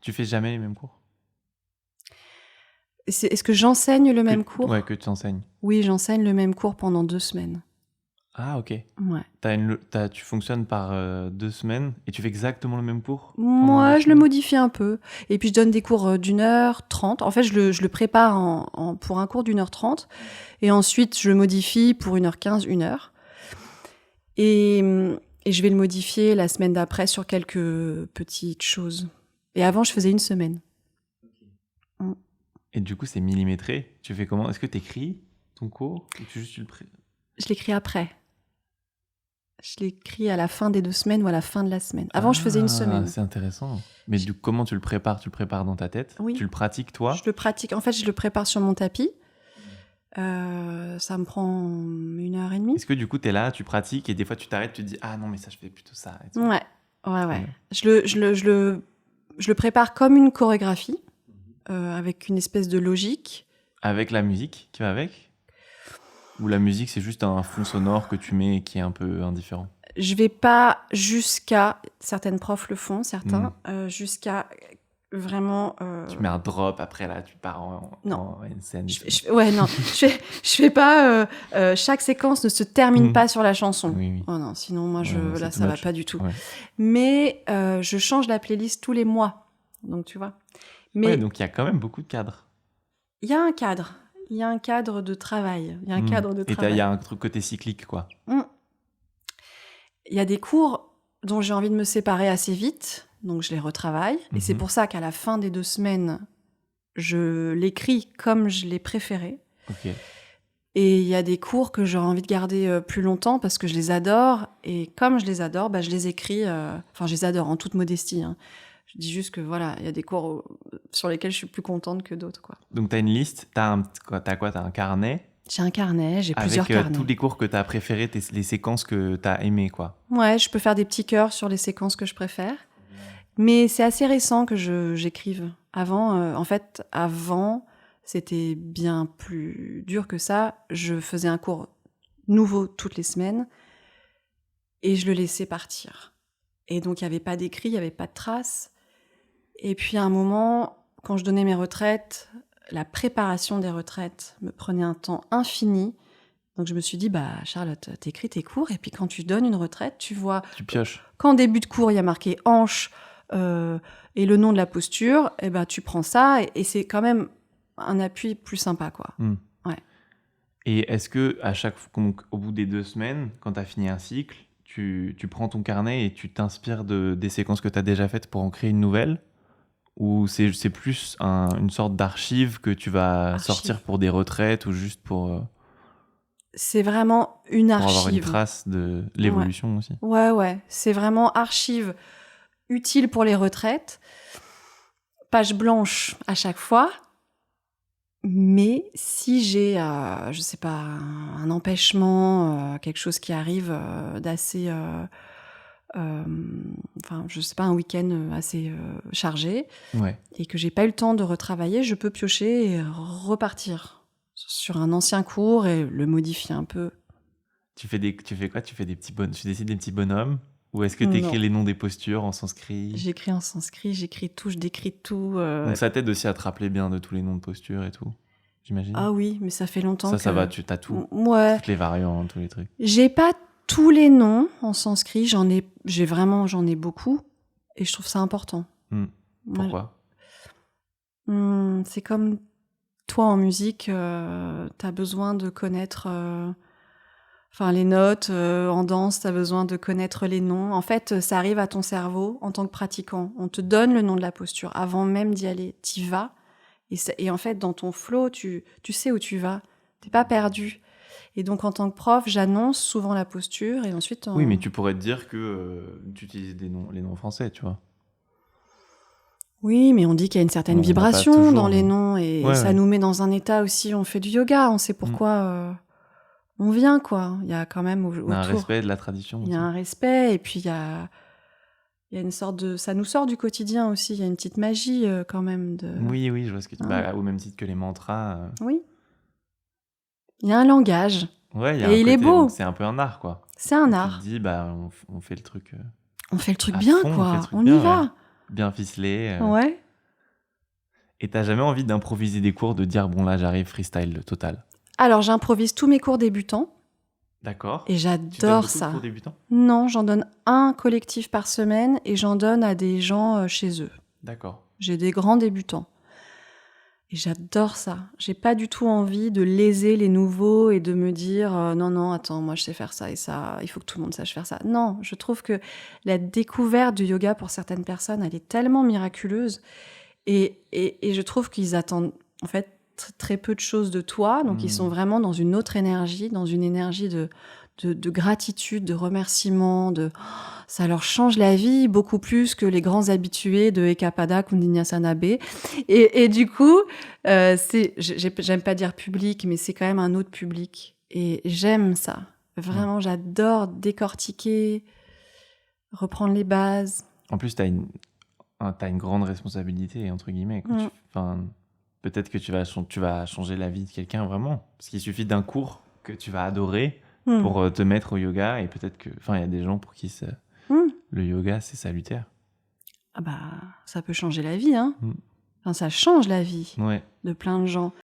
Tu fais jamais les mêmes cours? Est-ce que j'enseigne le même cours? Ouais, que tu enseignes. Oui, j'enseigne le même cours pendant 2 semaines. Ah, ok. Ouais. Tu fonctionnes par 2 semaines et tu fais exactement le même cours pendant 2 Moi, je le semaines? modifie un peu. Et puis, je donne des cours d'1h30. En fait, je le prépare pour un cours d'1h30. Et ensuite, je le modifie pour 1h15, 1h. Et je vais le modifier la semaine d'après sur quelques petites choses. Et avant, je faisais 1 semaine. Mm. Et du coup, c'est millimétré. Tu fais comment? Est-ce que tu écris ton cours ou tu le Je l'écris après. Je l'écris à la fin des 2 semaines ou à la fin de la semaine. Avant, je faisais 1 semaine. C'est intéressant. Mais comment tu le prépares? Tu le prépares dans ta tête? Oui. Tu le pratiques, toi? Je le pratique. En fait, je le prépare sur mon tapis. Ça me prend 1h30. Est-ce que du coup, tu es là, tu pratiques et des fois, tu t'arrêtes, tu te dis « Ah non, mais ça, je fais plutôt ça. » et tout. Ouais. Je le prépare comme une chorégraphie, avec une espèce de logique. Avec la musique qui va avec? Ou la musique, c'est juste un fond sonore que tu mets et qui est un peu indifférent? Je vais pas jusqu'à... Certaines profs le font, certains. Jusqu'à vraiment... Tu mets un drop, après là, tu pars Non. en scène. Non. je fais pas... chaque séquence ne se termine pas sur la chanson. Oui. Oh non, sinon moi, Ouais, là, ça va pas du tout. Ouais. Mais je change la playlist tous les mois. Donc, tu vois. Mais ouais, donc il y a quand même beaucoup de cadres. il y a un cadre. Il y a un cadre de travail. Il y a un cadre de travail. Et il y a un truc côté cyclique, quoi. Il y a des cours dont j'ai envie de me séparer assez vite, donc je les retravaille. Et c'est pour ça qu'à la fin des 2 semaines, je l'écris comme je l'ai préféré. Ok. Et il y a des cours que j'aurais envie de garder plus longtemps parce que je les adore. Et comme je les adore, je les écris... Enfin, je les adore en toute modestie. Hein. Je dis juste que voilà, il y a des cours sur lesquels je suis plus contente que d'autres, quoi. Donc, tu as une liste, t'as quoi? T'as un carnet? J'ai un carnet, j'ai plusieurs carnets. Avec tous les cours que tu as préférés, les séquences que tu as aimées, quoi. Ouais, je peux faire des petits cœurs sur les séquences que je préfère. Mais c'est assez récent que j'écrive. Avant, c'était bien plus dur que ça. Je faisais un cours nouveau toutes les semaines et je le laissais partir. Et donc, il n'y avait pas d'écrit, il n'y avait pas de traces. Et puis, à un moment, quand je donnais mes retraites, la préparation des retraites me prenait un temps infini. Donc, je me suis dit, Charlotte, t'écris tes cours et puis quand tu donnes une retraite, tu vois... Tu pioches. Quand en début de cours, il y a marqué « hanche », et le nom de la posture, et tu prends ça et c'est quand même un appui plus sympa, quoi. Ouais. Et est-ce que au bout des 2 semaines, quand tu as fini un cycle, tu prends ton carnet et tu t'inspires des séquences que tu as déjà faites pour en créer une nouvelle? Ou c'est plus une sorte d'archive que tu vas sortir pour des retraites ou juste pour... C'est vraiment une archive. Pour avoir une trace de l'évolution aussi. Ouais. C'est vraiment archive utile pour les retraites. Page blanche à chaque fois. Mais si j'ai, je sais pas, un empêchement, quelque chose qui arrive d'assez... je sais pas, un week-end assez chargé, et que j'ai pas eu le temps de retravailler, je peux piocher et repartir sur un ancien cours et le modifier un peu. Tu fais quoi? Tu dessines des petits bonhommes? Ou est-ce que tu écris les noms des postures en sanskrit? J'écris en sanskrit, j'écris tout, je décris tout. Donc ça t'aide aussi à te rappeler bien de tous les noms de postures et tout, j'imagine? Ah oui, mais ça fait longtemps ça va, tu as tout. Ouais. Toutes les variantes, tous les trucs. J'ai pas tous les noms en sanskrit, j'en ai beaucoup, et je trouve ça important. Pourquoi? C'est comme toi en musique, t'as besoin de connaître les notes, en danse, t'as besoin de connaître les noms. En fait, ça arrive à ton cerveau en tant que pratiquant. On te donne le nom de la posture avant même d'y aller. T'y vas, et en fait, dans ton flow, tu sais où tu vas. T'es pas perdu. Et donc, en tant que prof, j'annonce souvent la posture et ensuite... Oui, mais tu pourrais te dire que tu utilises les noms français, tu vois. Oui, mais on dit qu'il y a une certaine vibration dans les noms et ça nous met dans un état aussi, on fait du yoga, on sait pourquoi on vient, quoi. Il y a quand même autour... Il y a un respect de la tradition. Il y a un respect et puis il y a une sorte de... Ça nous sort du quotidien aussi, il y a une petite magie quand même. Oui, je vois ce que tu dis. Au même titre que les mantras. Oui. Il y a un langage. Ouais, il y a et il est beau. C'est un peu un art, quoi. C'est un art. Tu te dis, on fait le truc... on fait le truc bien, fond, quoi. On y va. Bien ficelé. Ouais. Et t'as jamais envie d'improviser des cours, de dire, bon là, j'arrive freestyle total. Alors, j'improvise tous mes cours débutants D'accord. et Tu donnes j'adore beaucoup de ça. cours débutants? Non, j'en donne un collectif par semaine et j'en donne à des gens chez eux. D'accord. J'ai des grands débutants. Et j'adore ça. J'ai pas du tout envie de léser les nouveaux et de me dire non, non, attends, moi je sais faire ça et ça, il faut que tout le monde sache faire ça. Non, je trouve que la découverte du yoga pour certaines personnes, elle est tellement miraculeuse et je trouve qu'ils attendent en fait très peu de choses de toi. Donc ils sont vraiment dans une autre énergie, dans une énergie de gratitude, de remerciement, ça leur change la vie beaucoup plus que les grands habitués de Ekapada, Kundinasana B. Et du coup, j'aime pas dire public, mais c'est quand même un autre public. Et j'aime ça. Vraiment, j'adore décortiquer, reprendre les bases. En plus, t'as une grande responsabilité, entre guillemets. Quoi. Enfin, peut-être que tu vas changer la vie de quelqu'un, vraiment. Parce qu'il suffit d'un cours que tu vas adorer pour te mettre au yoga. Et peut-être que... Enfin, il y a des gens pour qui le yoga, c'est salutaire. Ah bah, ça peut changer la vie, hein. Enfin, ça change la vie Ouais. de plein de gens.